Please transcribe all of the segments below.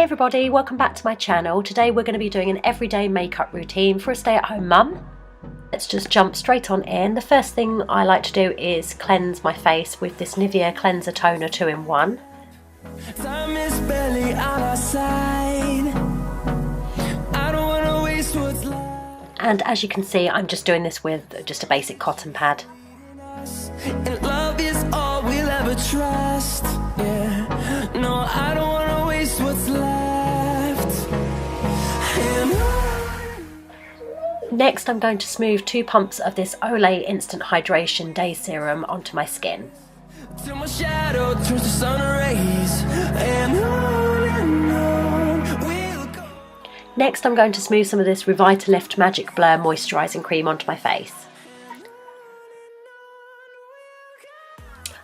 Hey everybody, welcome back to my channel. Today we're going to be doing an everyday makeup routine for a stay-at-home mum. Let's just jump straight on in. The first thing I like to do is cleanse my face with this Nivea Cleanser Toner 2-in-1. Time is barely on our side. I don't want to waste what's left. And as you can see, I'm just doing this with just a basic cotton pad. And love is all we'll ever trust. Yeah. No, I don't want to waste what's left. Next, I'm going to smooth 2 pumps of this Olay Instant Hydration Day Serum onto my skin. Till my shadow turns to sun rays. And on we'll go. Next, I'm going to smooth some of this Revitalift Magic Blur Moisturising Cream onto my face.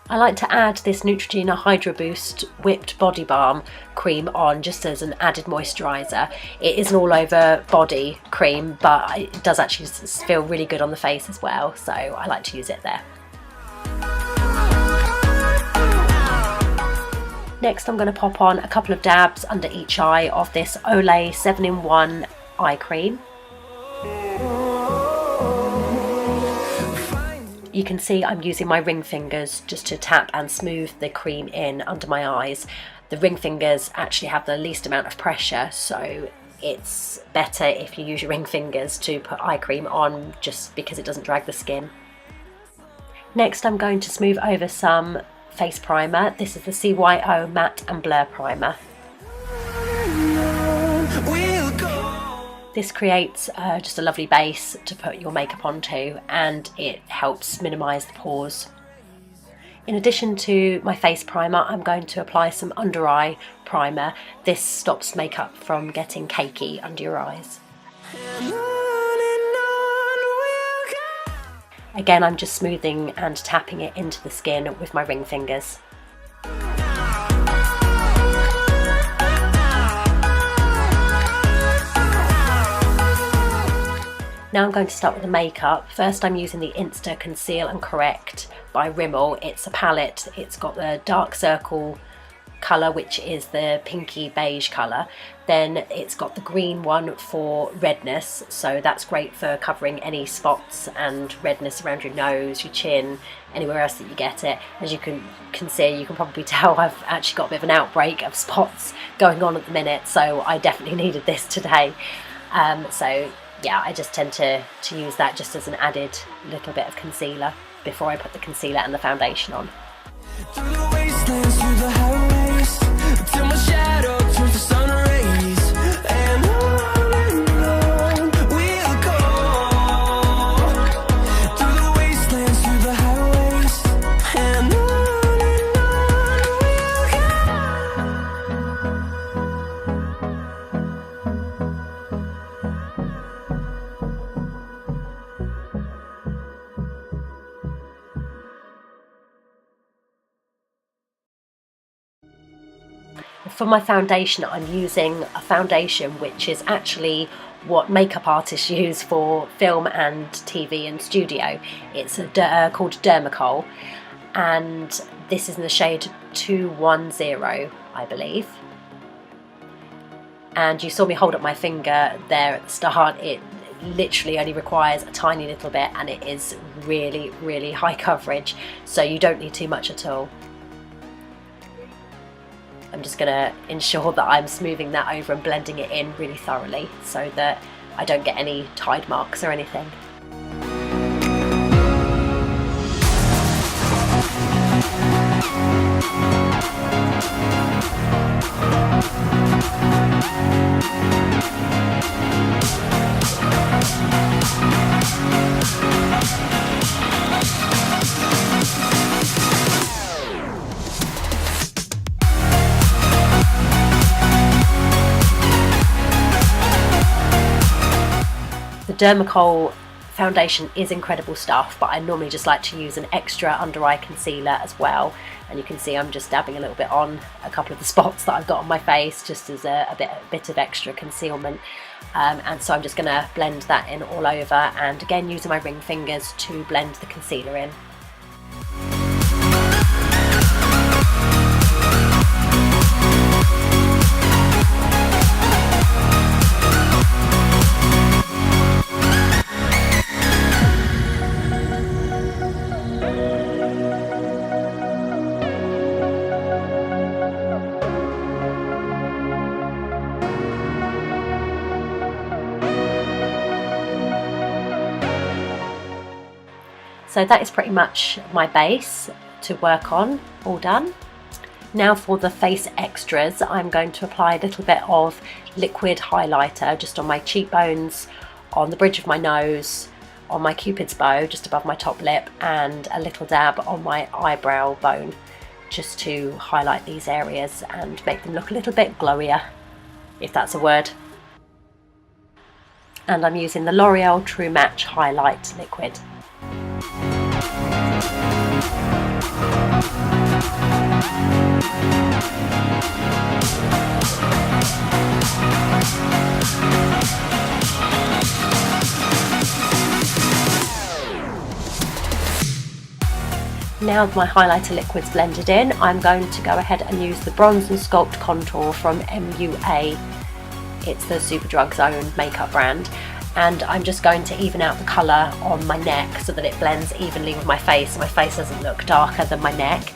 I like to add this Neutrogena Hydro Boost Whipped Body Balm cream on just as an added moisturiser. It is an all over body cream, but it does actually feel really good on the face as well, so I like to use it there. Next, I'm going to pop on a couple of dabs under each eye of this Olay 7-in-1 eye cream. You can see I'm using my ring fingers just to tap and smooth the cream in under my eyes. The ring fingers actually have the least amount of pressure, so it's better if you use your ring fingers to put eye cream on, just because it doesn't drag the skin. Next, I'm going to smooth over some face primer. This is the CYO Matte and Blur Primer. This creates just a lovely base to put your makeup onto, and it helps minimise the pores. In addition to my face primer, I'm going to apply some under eye primer. This stops makeup from getting cakey under your eyes. Again, I'm just smoothing and tapping it into the skin with my ring fingers. Now I'm going to start with the makeup. First, I'm using the Insta Conceal and Correct by Rimmel. It's a palette. It's got the dark circle colour, which is the pinky beige colour. Then it's got the green one for redness, so that's great for covering any spots and redness around your nose, your chin, anywhere else that you get it. As you can see, you can probably tell I've actually got a bit of an outbreak of spots going on at the minute, so I definitely needed this today. So yeah, I just tend to use that just as an added little bit of concealer before I put the concealer and the foundation on. Through the wastelands, through the highways, till my shadow turns to sun rays. And on we'll go. Through the wastelands, through the highways, and on For my foundation, I'm using a foundation which is actually what makeup artists use for film and TV and studio. It's called Dermacol, and this is in the shade 210, I believe. And you saw me hold up my finger there at the start. It literally only requires a tiny little bit, and it is really, really high coverage, so you don't need too much at all. I'm just going to ensure that I'm smoothing that over and blending it in really thoroughly so that I don't get any tide marks or anything. Dermacol foundation is incredible stuff, but I normally just like to use an extra under eye concealer as well, and you can see I'm just dabbing a little bit on a couple of the spots that I've got on my face just as a bit of extra concealment, and so I'm just going to blend that in all over, and again using my ring fingers to blend the concealer in. So that is pretty much my base to work on, all done. Now for the face extras, I'm going to apply a little bit of liquid highlighter just on my cheekbones, on the bridge of my nose, on my cupid's bow just above my top lip, and a little dab on my eyebrow bone, just to highlight these areas and make them look a little bit glowier, if that's a word. And I'm using the L'Oreal True Match Highlight Liquid. Now that my highlighter liquid's blended in, I'm going to go ahead and use the Bronze and Sculpt Contour from MUA. It's the Superdrug Zone makeup brand, and I'm just going to even out the colour on my neck so that it blends evenly with my face, so my face doesn't look darker than my neck.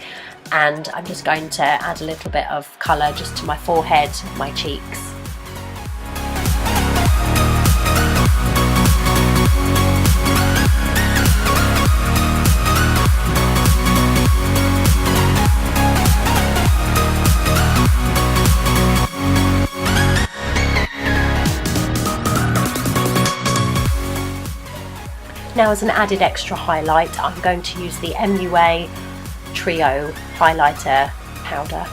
And I'm just going to add a little bit of colour just to my forehead, my cheeks. Now, as an added extra highlight, I'm going to use the MUA Trio Highlighter Powder.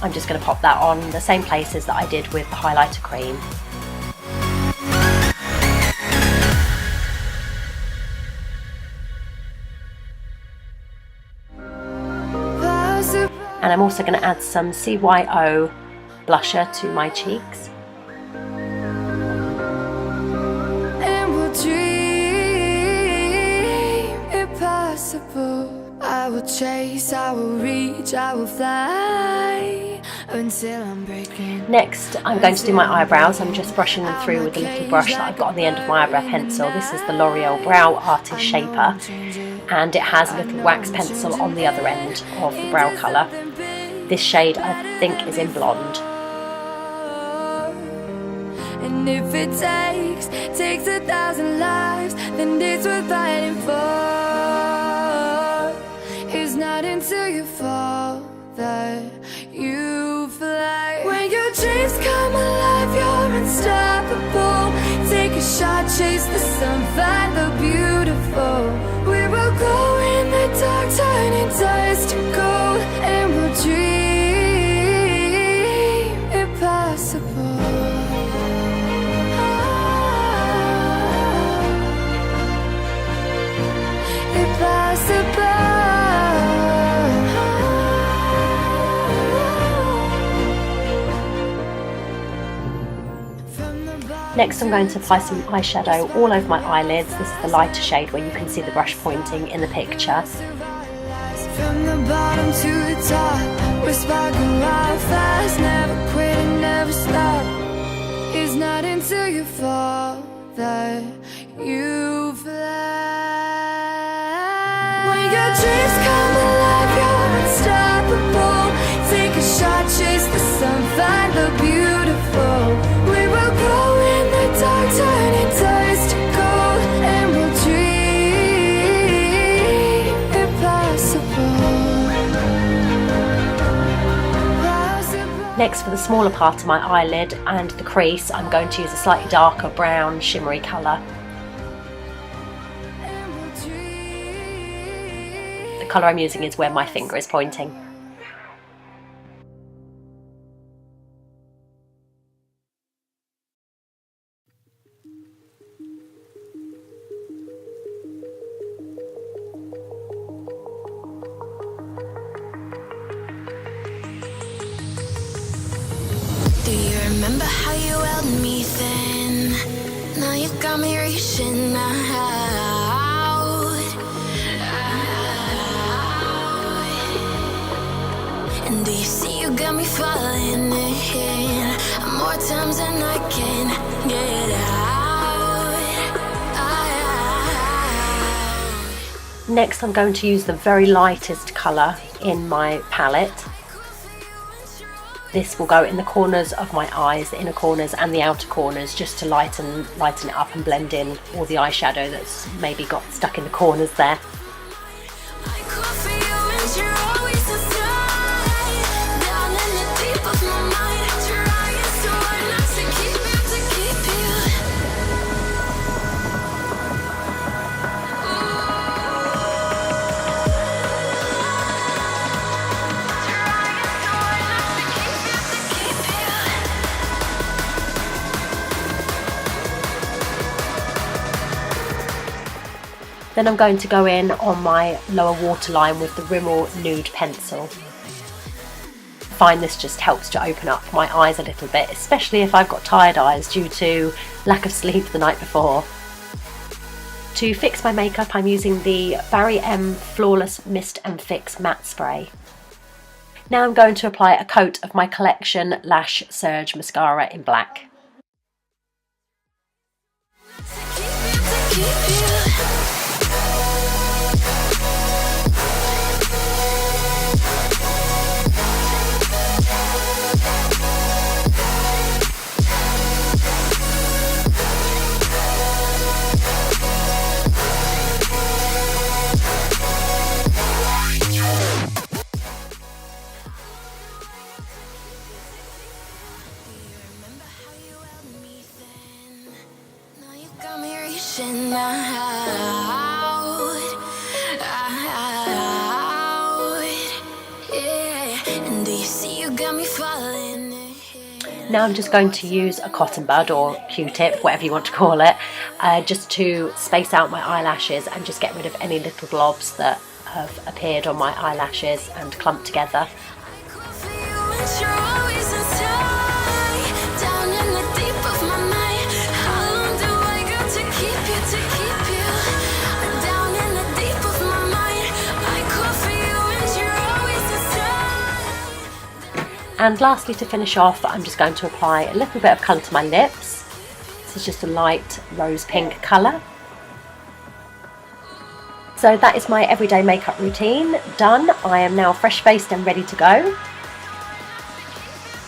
I'm just going to pop that on the same places that I did with the highlighter cream. And I'm also going to add some CYO blusher to my cheeks. I will chase, I will reach, I will fly until I'm breaking. Next, I'm going to do my eyebrows. I'm just brushing them through with a little brush that I've got on the end of my eyebrow pencil. This is the L'Oreal Brow Artist Shaper, and it has a little wax pencil on the other end of the brow colour. This shade I think is in Blonde. And if it takes 1,000 lives, then it's worth fighting for. It's not until you fall that you fly. When your dreams come alive, you're unstoppable. Take a shot, chase the sun, find the beautiful. We will go in the dark, turning dust to gold, and we'll dream impossible. Next, I'm going to apply some eyeshadow all over my eyelids. This is the lighter shade where you can see the brush pointing in the picture. From the bottom to the top, we're sparking wild fast, never quit and never stop. It's not until you fall that you fly. When your dreams come alive, you're unstoppable. Take a shot, chase the sun, find the beautiful. We will go in the dark, turning dust to gold, and we'll dream impossible. Next, for the smaller part of my eyelid and the crease, I'm going to use a slightly darker brown shimmery colour. The colour I'm using is where my finger is pointing. Do you remember how you held me then? Now you got me reaching out. And do you see you got me falling in more times than I can get out. Next, I'm going to use the very lightest colour in my palette. This will go in the corners of my eyes, the inner corners and the outer corners, just to lighten it up and blend in all the eyeshadow that's maybe got stuck in the corners there. Then I'm going to go in on my lower waterline with the Rimmel Nude Pencil. I find this just helps to open up my eyes a little bit, especially if I've got tired eyes due to lack of sleep the night before. To fix my makeup, I'm using the Barry M Flawless Mist and Fix Matte Spray. Now I'm going to apply a coat of my Collection Lash Surge Mascara in black. Now I'm just going to use a cotton bud or Q-tip, whatever you want to call it, just to space out my eyelashes and just get rid of any little blobs that have appeared on my eyelashes and clumped together. And lastly, to finish off, I'm just going to apply a little bit of colour to my lips. This is just a light rose pink colour. So that is my everyday makeup routine done. I am now fresh faced and ready to go.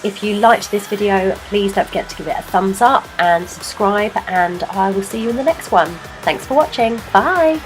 If you liked this video, please don't forget to give it a thumbs up and subscribe, and I will see you in the next one. Thanks for watching. Bye!